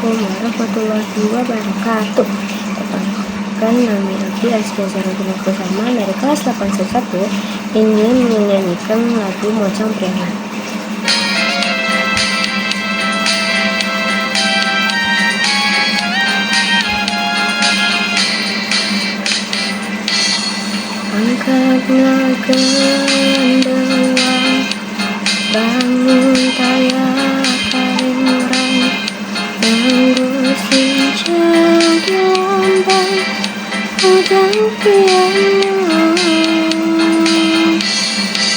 Assalamualaikum warahmatullahi wabarakatuh. Perkenalkan, nama Abdi Askia Sarudin Kusama dari kelas 811 ingin menyanyikan lagu Mojang Priangan. Angkatlah gendang, bangun tayak karimrang, mengusung jadi lambang Mojang Priangan.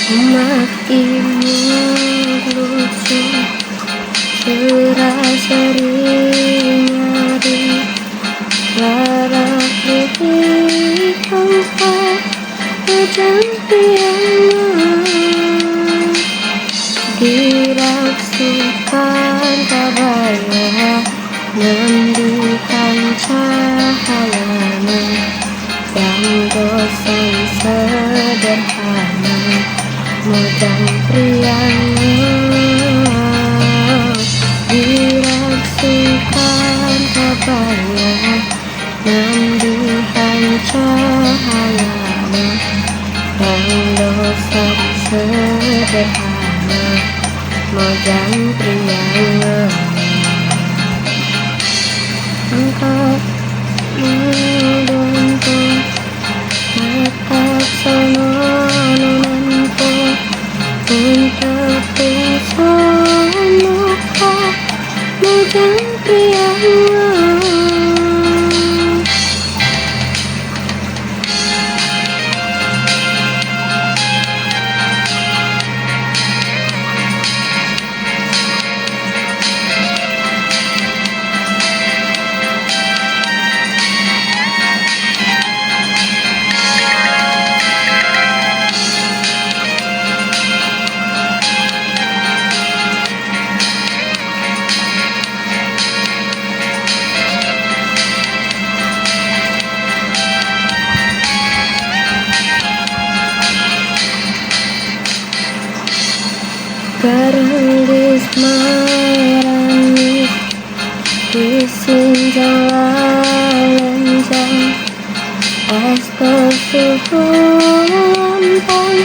Umat imut lusuh seraseri nyari larak lebih tempat Mojang Priangan. Dirasukan kabaya mendihan cahayana yang dosan sederhana Mojang Priangan. Dirasukan kabaya mendihan cahayana yang dosan sederhana Mojang Priangan. Angkat mudonto matak sono nunanto untuk sonuka Mojang Priangan. Garendis maranis disinjang lalenjang Estor suhu lampang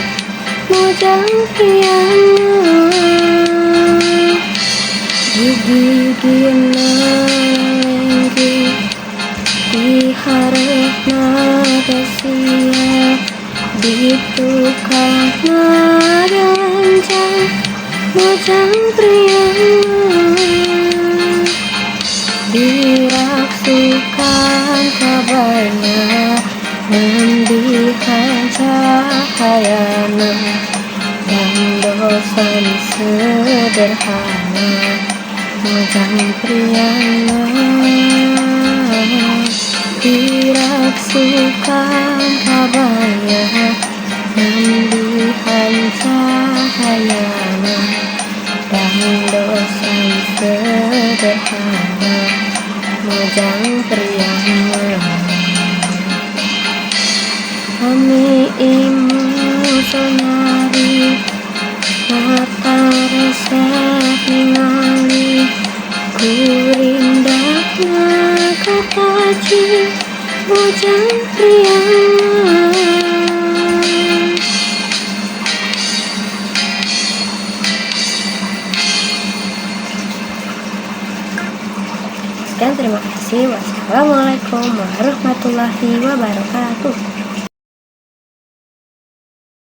Mojang Priangan. Gigi nalenggi diharap nagasia ditukar nadalanjang Mojang Priangan. Dirasukan kabaya mendihan cahayana dan dosan sederhana Mojang Priangan. Dirasukan kabaya mendihan cahayana dan dosan sederhana Mojang Priangan. Kami imu sonari mata resep ningali kurindakna kataji Mojang Priangan. Sekian, terima kasih. Wassalamualaikum warahmatullahi wabarakatuh.